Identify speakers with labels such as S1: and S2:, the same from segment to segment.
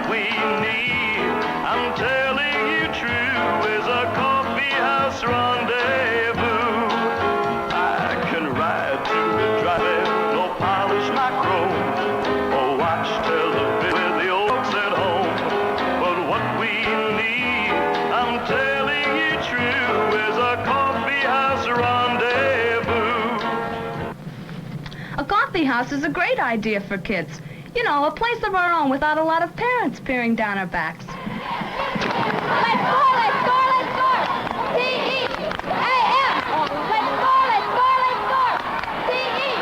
S1: we need, I'm telling you true, is a coffee house rendezvous. I can ride to the drive-in, no polish my chrome, or watch television with the old folks at home. But what we need, I'm telling you true, is a coffee house rendezvous.
S2: A coffee house is a great idea for kids. You know, a place of our own without a lot of parents peering down our backs.
S3: Let's score, let's score, let's score! T-E-A-M! Let's score, let's score, let's score! T-E!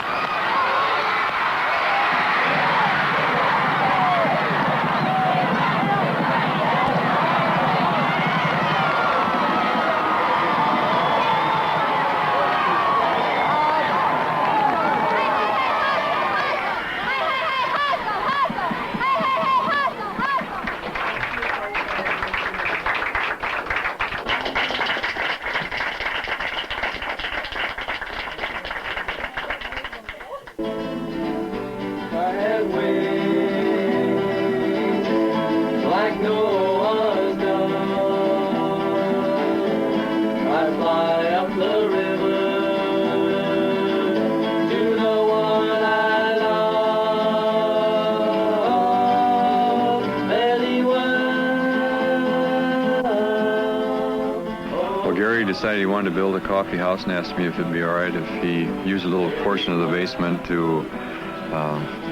S4: Decided he wanted to build a coffee house and asked me if it'd be all right if he used a little portion of the basement to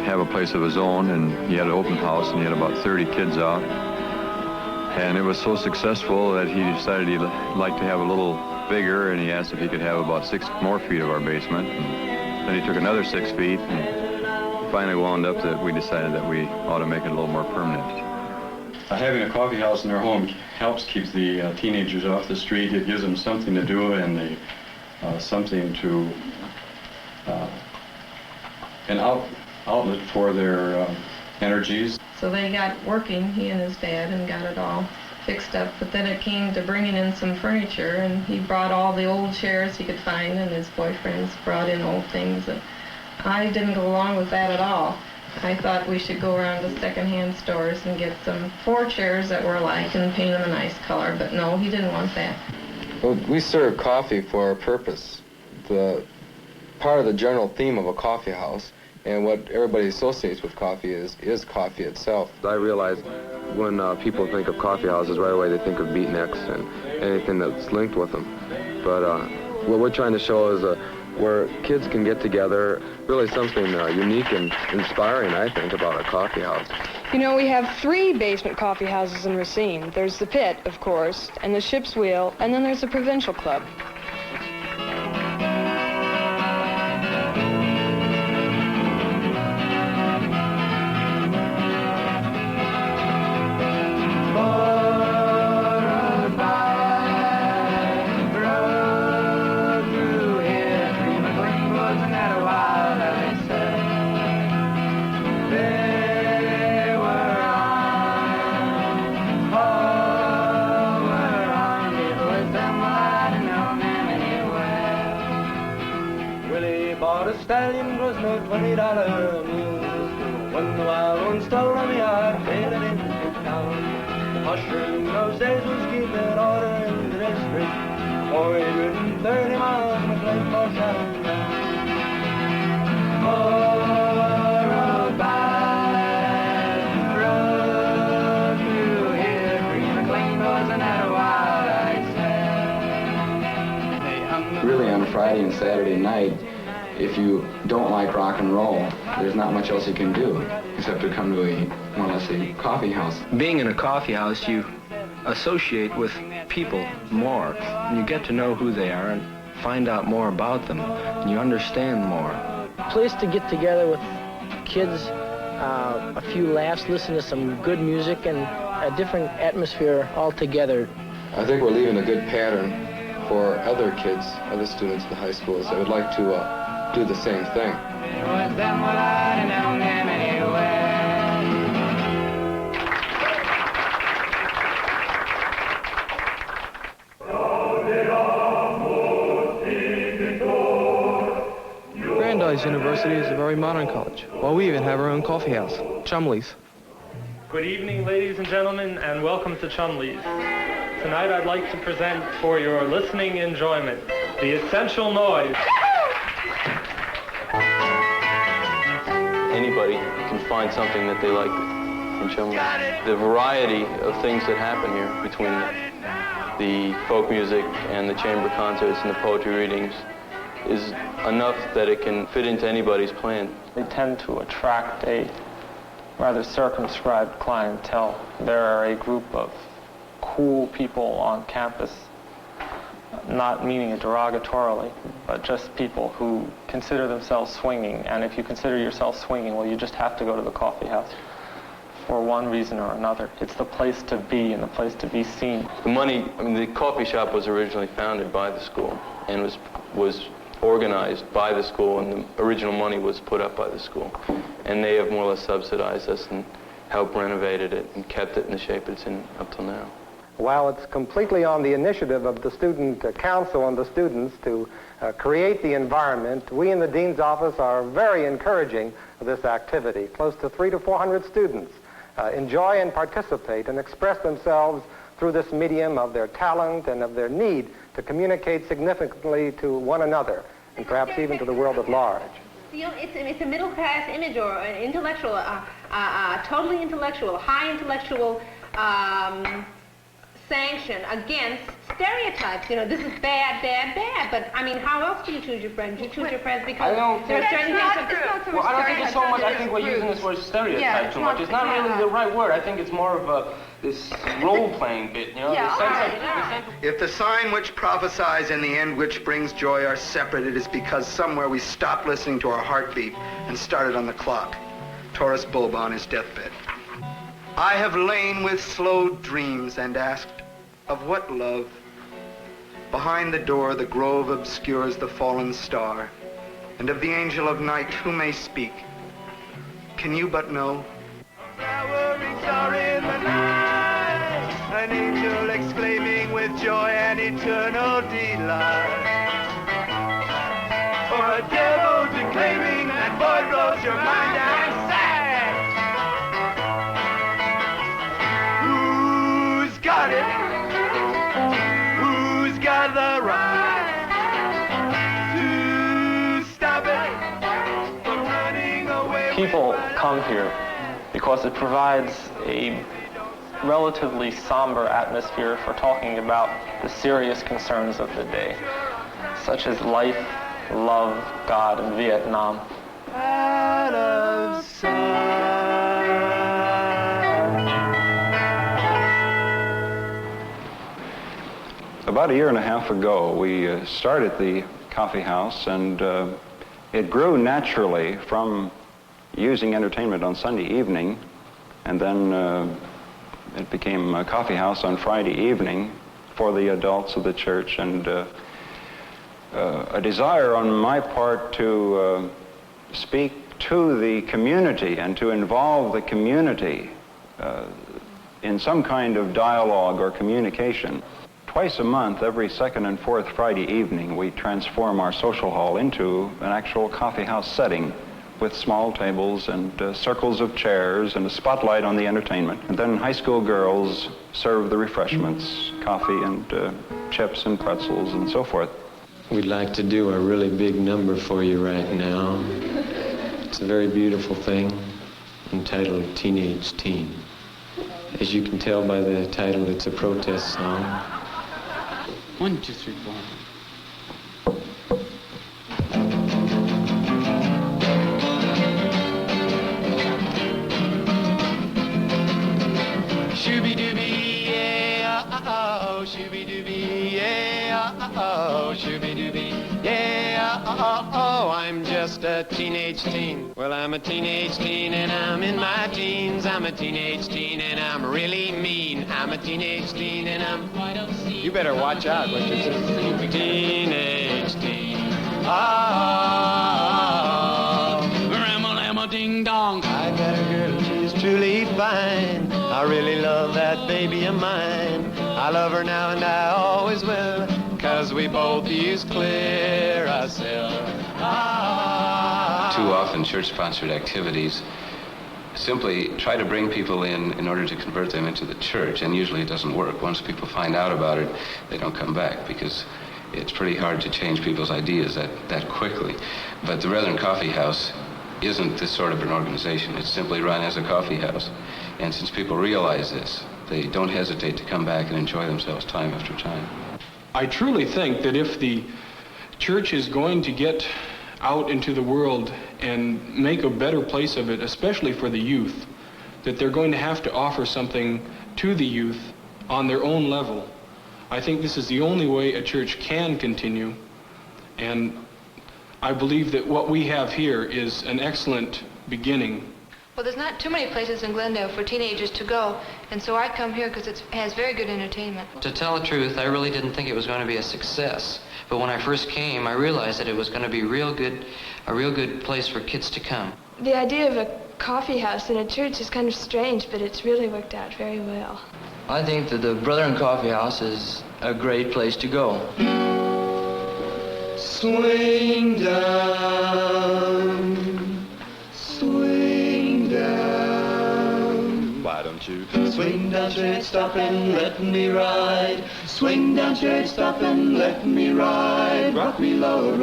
S4: have a place of his own. And he had an open house and he had about 30 kids out. And it was so successful that he decided he'd like to have a little bigger, and he asked if he could have about 6 more feet of our basement. And then he took another 6 feet, and finally wound up that we decided that we ought to make it a little more permanent. Having a coffee house in their home helps keep the teenagers off the street. It gives them something to do and something to, an outlet for their energies.
S5: So they got working, he and his dad, and got it all fixed up. But then it came to bringing in some furniture, and he brought all the old chairs he could find, and his boyfriends brought in old things. And I didn't go along with that at all. I thought we should go around to secondhand stores and get some 4 chairs that were alike and paint them a nice color, but no, he didn't want that.
S6: Well, we serve coffee for a purpose. The part of the general theme of a coffee house and what everybody associates with coffee is coffee itself. I realize when people think of coffee houses, right away they think of beatniks and anything that's linked with them. But what we're trying to show is where kids can get together, really something unique and inspiring, I think, about a coffee house.
S7: You know, we have 3 basement coffee houses in Racine. There's the Pit, of course, and the Ship's Wheel, and then there's the Provincial Club.
S1: Stallion was no $20 mule. When the wild ones told me I'd made it into town. The mushroom those days was keeping order in the district. 430 miles from the place for Shadow Town. For a bad road through here, green and clean wasn't that a wild I said.
S6: Really, on Friday and Saturday night, if you don't like rock and roll, there's not much else you can do except to come to more or less a coffee house.
S8: Being in a coffee house, you associate with people more. And you get to know who they are and find out more about them, and you understand more.
S9: A place to get together with kids, a few laughs, listen to some good music, and a different atmosphere altogether.
S6: I think we're leaving a good pattern for other kids, other students in the high schools that would like to do the same thing.
S10: Brandeis University is a very modern college. Well, we even have our own coffee house, Chumley's. Good evening, ladies and gentlemen, and welcome to Chumley's. Tonight I'd like to present for your listening enjoyment the essential noise.
S8: Anybody can find something that they like in Chumley. The variety of things that happen here between the folk music and the chamber concerts and the poetry readings is enough that it can fit into anybody's plan.
S10: They tend to attract a rather circumscribed clientele. They're a group of cool people on campus, not meaning it derogatorily, but just people who consider themselves swinging. And if you consider yourself swinging, well, you just have to go to the coffee house for one reason or another. It's the place to be and the place to be seen.
S8: The coffee shop was originally founded by the school and was organized by the school, and the original money was put up by the school. And they have more or less subsidized us and helped renovated it and kept it in the shape it's in up till now.
S11: While it's completely on the initiative of the student council and the students to create the environment, we in the Dean's office are very encouraging of this activity. Close to 300 to 400 students enjoy and participate and express themselves through this medium of their talent and of their need to communicate significantly to one another and perhaps even to the world at large.
S3: It's a middle-class image or an intellectual, totally intellectual, high intellectual sanction against stereotypes. You know, this is bad, bad, bad. But I mean, how else do you choose your friends? You choose your friends because there are certain things.
S10: Well, I don't think it's so much. I think we're using this word stereotype too much. It's not really the right word. I think it's more of this role-playing bit. You know, the sense of.
S12: If the sign which prophesies and the end which brings joy are separate, it is because somewhere we stopped listening to our heartbeat and started on the clock. Taurus Bulba on his deathbed. I have lain with slow dreams and asked, of what love? Behind the door, the grove obscures the fallen star, and of the angel of night, who may speak? Can you but know?
S1: Flowering star in the night, an angel exclaiming with joy and eternal delight. Or a devil declaiming that boy blows your mind and sad. Who's got it? Who's got the right to stop it from running away?
S10: People come here because it provides a relatively somber atmosphere for talking about the serious concerns of the day, such as life, love, God, and Vietnam.
S1: Out of sight.
S4: About a year and a half ago, we started the coffee house, and it grew naturally from using entertainment on Sunday evening, and then it became a coffee house on Friday evening for the adults of the church, and a desire on my part to speak to the community and to involve the community in some kind of dialogue or communication. Twice a month, every second and fourth Friday evening, we transform our social hall into an actual coffee house setting with small tables and circles of chairs and a spotlight on the entertainment. And then high school girls serve the refreshments, coffee and chips and pretzels and so forth.
S13: We'd like to do a really big number for you right now. It's a very beautiful thing entitled Teenage Teen. As you can tell by the title, it's a protest song. 1, 2, 3, 4.
S1: Shooby-dooby, yeah, oh, shooby-dooby, yeah, oh, shooby-dooby, yeah, oh, I'm just a teenage teen. Well, I'm a teenage teen and I'm in my teens. I'm a teenage teen and I'm really mean. I'm a teenage teen and I'm quite obscene. You better watch out what you say. Teenage teen. Oh, ram-a-lam-a ding-dong. I got a girl, she's truly fine. I really love that baby of mine. I love her now and I always will, 'cause we both use clear ourselves.
S14: Too often church-sponsored activities simply try to bring people in order to convert them into the church, and usually it doesn't work. Once people find out about it, they don't come back, because it's pretty hard to change people's ideas that quickly. But the Brethren Coffee House isn't this sort of an organization. It's simply run as a coffee house. And since people realize this, they don't hesitate to come back and enjoy themselves time after time.
S15: I truly think that if the church is going to get out into the world and make a better place of it, especially for the youth, that they're going to have to offer something to the youth on their own level. I think this is the only way a church can continue, and I believe that what we have here is an excellent beginning.
S16: Well, there's not too many places in Glendale for teenagers to go, and so I come here because it has very good entertainment.
S17: To tell the truth, I really didn't think it was going to be a success. But when I first came, I realized that it was going to be a real good place for kids to come.
S18: The idea of a coffee house in a church is kind of strange, but it's really worked out very well.
S17: I think that the Brethren Coffee House is a great place to go.
S1: Swing down, swing down. Why don't you swing down, church, stop and let me ride? Swing down, church, stop and let me ride. Rock me low,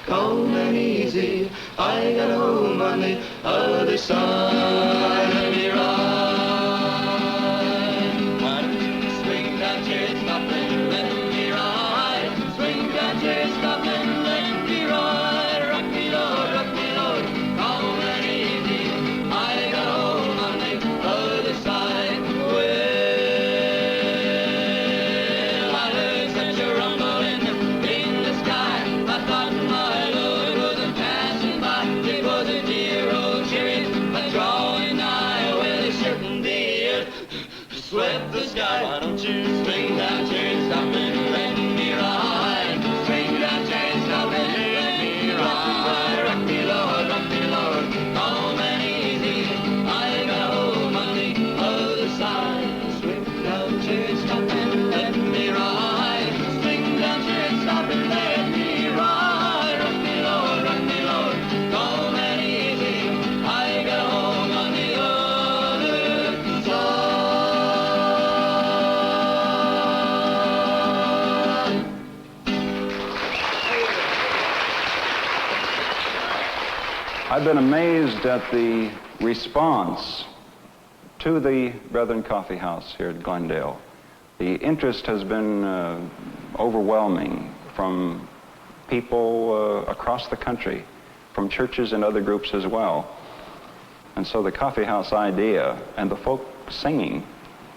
S1: calm and easy. I got home on the other side. Let me ride. Why don't you swing down, church, stop and let me ride? Swing down, church, stop and let me ride. Rock me low, calm and easy. I got home on the other side. Well, I heard such a rumbling in the sky. I thought my Lord was passing by. It was a dear old chariot, a drawing nigh. Well, it certainly swept the sky. Why don't you swing down, church, stop and let me ride? Swing down, church, stop and let me ride. Rock me, Lord, calm and easy. I got home on the other side. Swing down, church, stop and let me ride. Swing down, church, stop and let me ride. Rock me, Lord, calm and easy. I got home on the other side.
S19: I've been amazed at the response to the Brethren Coffee House here at Glendale. The interest has been overwhelming from people across the country, from churches and other groups as well. And so the coffee house idea and the folk singing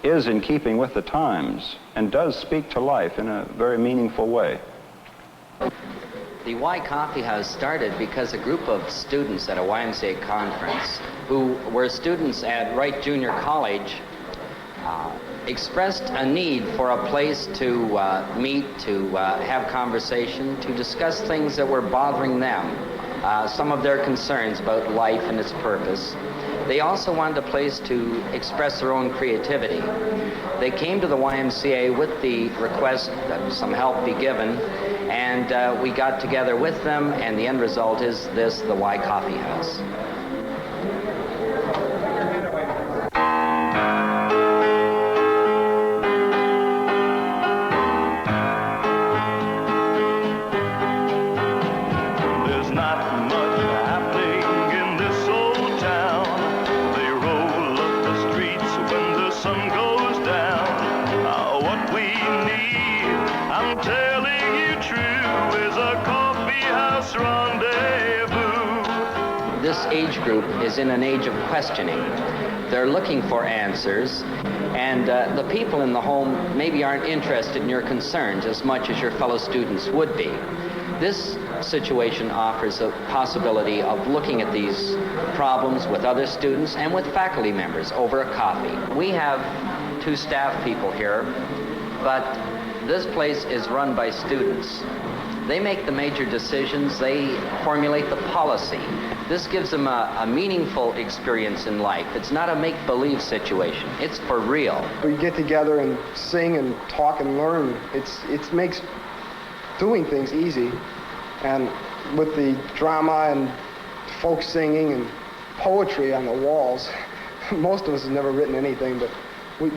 S19: is in keeping with the times and does speak to life in a very meaningful way.
S20: The Y Coffee House started because a group of students at a YMCA conference who were students at Wright Junior College expressed a need for a place to meet, to have conversation, to discuss things that were bothering them, some of their concerns about life and its purpose. They also wanted a place to express their own creativity. They came to the YMCA with the request that some help be given, and we got together with them, and the end result is this, the Y Coffee House.
S1: There's not much happening in this old town. They roll up the streets when the sun goes down. What we need, I'm telling you true, is a coffee house rendezvous.
S20: This age group is in an age of questioning. They're looking for answers, and the people in the home maybe aren't interested in your concerns as much as your fellow students would be. This situation offers a possibility of looking at these problems with other students and with faculty members over a coffee. We have 2 staff people here, but this place is run by students. They make the major decisions, they formulate the policy. This gives them a meaningful experience in life. It's not a make-believe situation, it's for real.
S21: We get together and sing and talk and learn. It makes doing things easy. And with the drama and folk singing and poetry on the walls. Most of us have never written anything, but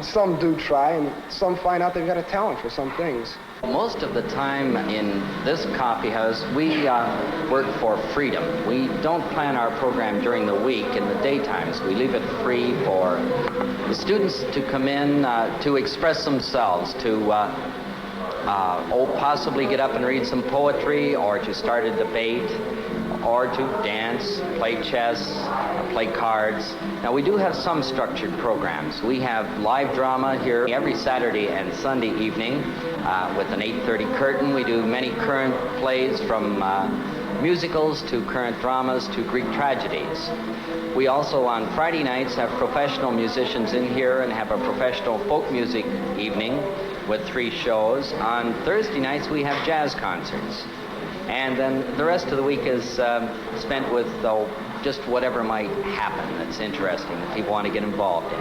S21: some do try, and some find out they've got a talent for some things.
S20: Most of the time in this coffee house, we work for freedom. We don't plan our program during the week in the daytimes. We leave it free for the students to come in to express themselves, to possibly get up and read some poetry, or to start a debate, or to dance, play chess, play cards. Now, we do have some structured programs. We have live drama here every Saturday and Sunday evening with an 8:30 curtain. We do many current plays, from musicals to current dramas to Greek tragedies. We also, on Friday nights, have professional musicians in here and have a professional folk music evening with 3 shows. On Thursday nights, we have jazz concerts. And then the rest of the week is spent with just whatever might happen that's interesting, that people want to get involved in.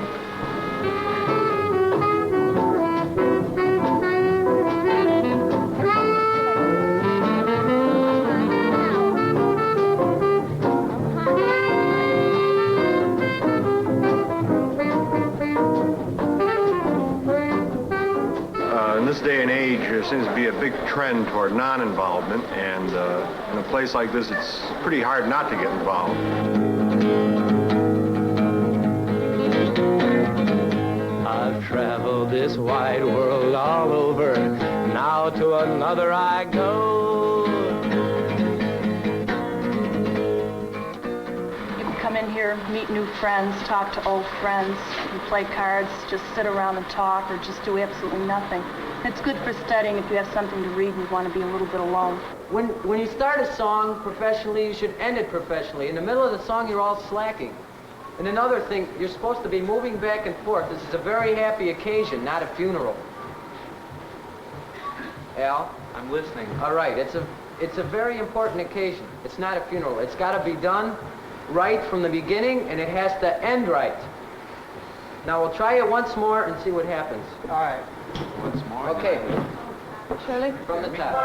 S2: In this day and age, there seems to be a big trend toward non-involvement, and in a place like this, it's pretty hard not to get involved.
S22: I've traveled this wide world all over, now to another I go.
S23: You can come in here, meet new friends, talk to old friends, and play cards, just sit around and talk, or just do absolutely nothing. It's good for studying if you have something to read and you want to be a little bit alone.
S24: When you start a song professionally, you should end it professionally. In the middle of the song, you're all slacking. And another thing, you're supposed to be moving back and forth. This is a very happy occasion, not a funeral. Al? I'm listening. All right, it's a very important occasion. It's not a funeral. It's got to be done right from the beginning, and it has to end right. Now, we'll try it once more and see what happens. All right. Once more. Okay.
S23: Shirley?
S24: From the top.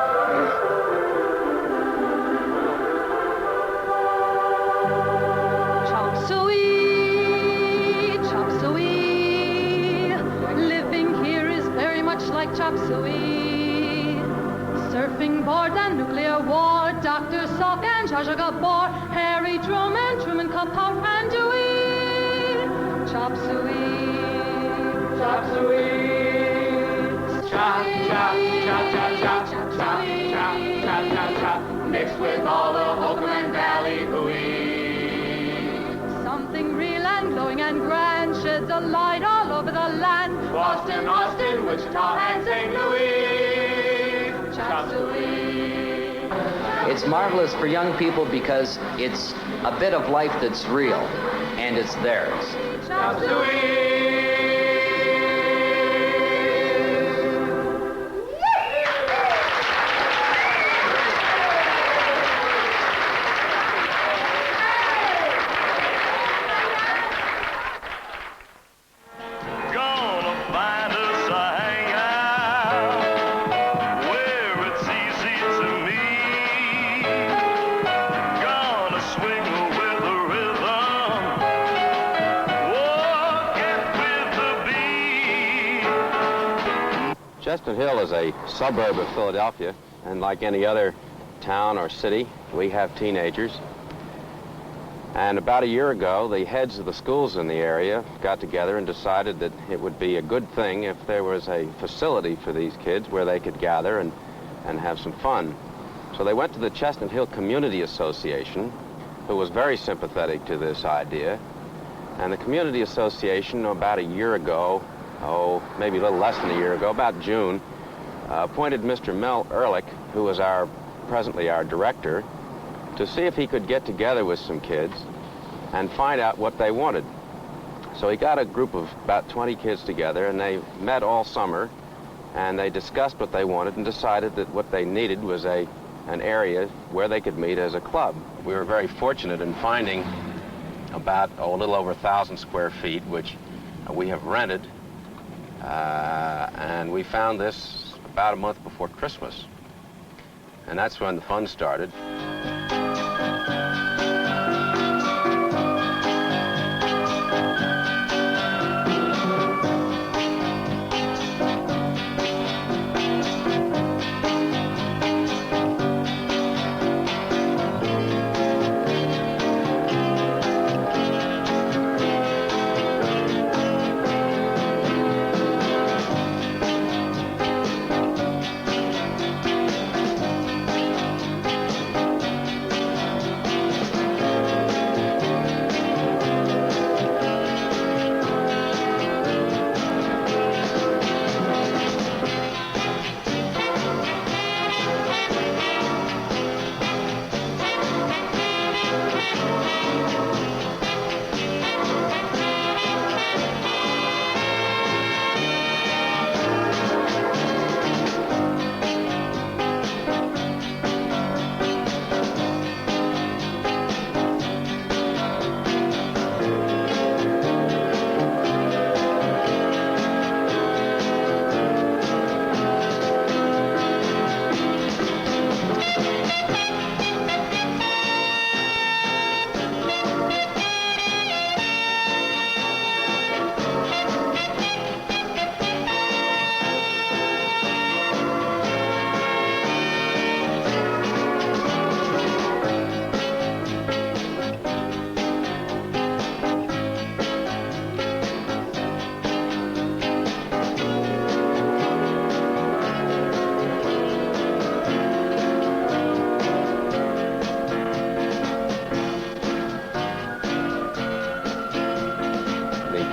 S23: Chop suey, chop suey. Living here is very much like chop suey. Surfing board and nuclear war, Dr. Salk and Zsa Zsa Gabor, Harry Truman, Truman Capote and Dewey. Chop suey, chop suey.
S22: Chop, chop, chop, chop, chop, chop, chop, chop, chop, chop, mixed with all the Holcomb and Valley hooey.
S23: Something real and glowing and grand sheds a light all over the land.
S22: Boston, Austin, Wichita, and St. Louis. Chop suey.
S20: It's marvelous for young people because it's a bit of life that's real, and it's theirs.
S22: Chop suey.
S25: Chestnut Hill is a suburb of Philadelphia, and like any other town or city, we have teenagers. And about a year ago, the heads of the schools in the area got together and decided that it would be a good thing if there was a facility for these kids where they could gather and have some fun. So they went to the Chestnut Hill Community Association, who was very sympathetic to this idea. And the Community Association, about a year ago, maybe a little less than a year ago, about June, appointed Mr. Mel Ehrlich, who was presently our director, to see if he could get together with some kids and find out what they wanted. So he got a group of about 20 kids together, and they met all summer, and they discussed what they wanted and decided that what they needed was an area where they could meet as a club. We were very fortunate in finding about a little over 1,000 square feet, which we have rented. And we found this about a month before Christmas. And that's when the fun started.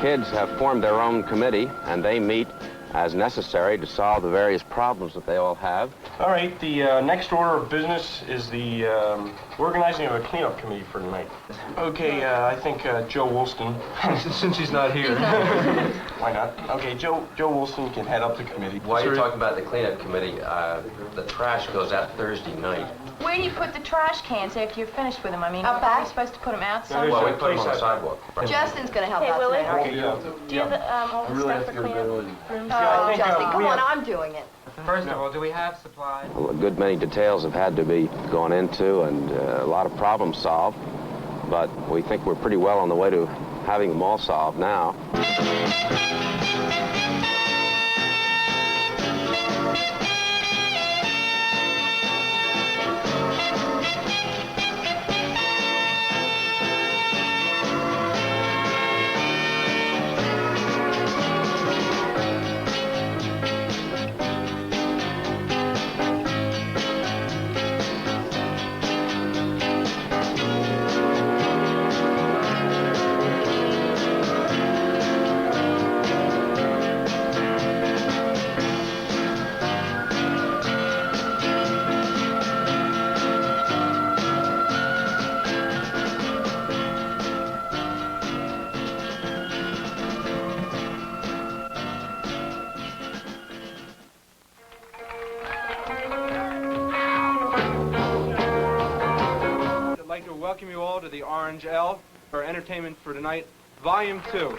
S25: kids have formed their own committee, and they meet as necessary to solve the various problems that they all have.
S5: All right, the next order of business is the organizing of a cleanup committee for tonight. Okay, I think Joe Woolston, since he's not here. Why not? Okay, Joe Woolston can head up the committee.
S25: While you're talking about the cleanup committee, the trash goes out Thursday night.
S6: Where do you put the trash cans after you're finished with them? I mean,
S3: Out back?
S6: are you supposed to put them outside?
S25: Well, we put them on the sidewalk.
S3: Justin's going to help
S6: Hey,
S3: out
S6: Willie?
S3: tonight.
S5: Okay, yeah.
S6: Do you have all the stuff for cleanup?
S3: Oh, Justin, come on, I'm doing it.
S24: First of all, do we have supplies?
S25: Well, a good many details have had to be gone into and a lot of problems solved, but we think we're pretty well on the way to having them all solved now.
S7: I'd like to welcome you all to the Orange L, our entertainment for tonight, Volume 2.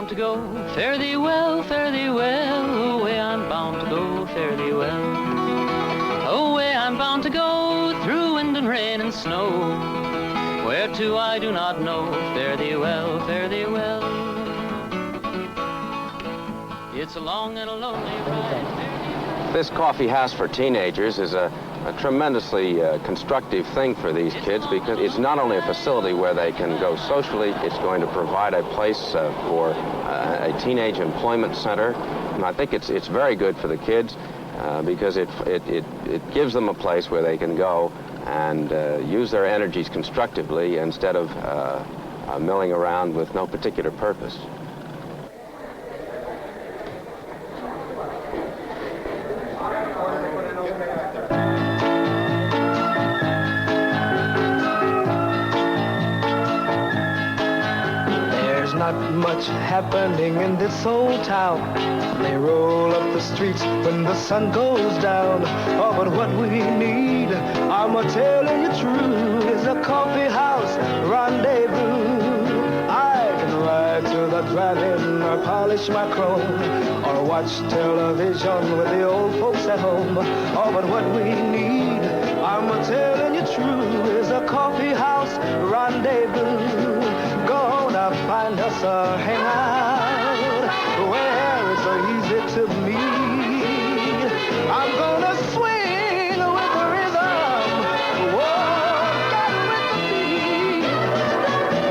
S8: To go, fare thee well, fare thee well. Away I'm bound to go, fare thee well. Away I'm bound to go, through wind and rain and snow. Where to I do not know, fare thee well, fare thee well. It's a long and a lonely ride.
S25: This coffee house for teenagers is a tremendously constructive thing for these kids because it's not only a facility where they can go socially, it's going to provide a place for a teenage employment center. And I think it's very good for the kids because it gives them a place where they can go and use their energies constructively instead of milling around with no particular purpose.
S9: Not much happening in this old town. They roll up the streets when the sun goes down. Oh, but what we need, I'm telling you true, is a coffee house rendezvous. I can ride to the drive-in or polish my chrome or watch television with the old folks at home. Oh, but what we need, I'm telling you true, is a coffee house rendezvous. Gonna find us a hangout where it's so easy to meet. I'm gonna swing with the rhythm, walk out with the beat.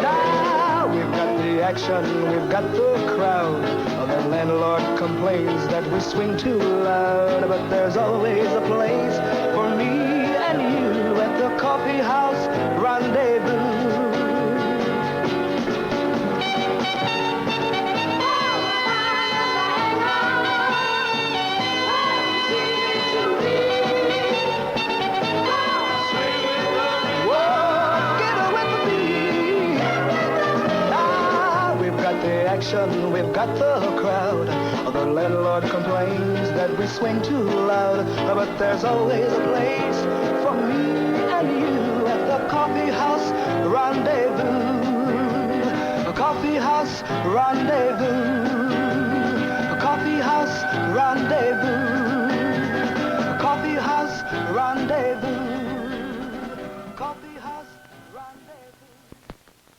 S9: Now we've got the action, we've got the crowd. The landlord complains that we swing too loud, but there's always a place for me and you at the coffee house rendezvous. We've got the crowd. The landlord complains that we swing too loud, but there's always a place for me and you at the coffee house rendezvous. A coffee house rendezvous.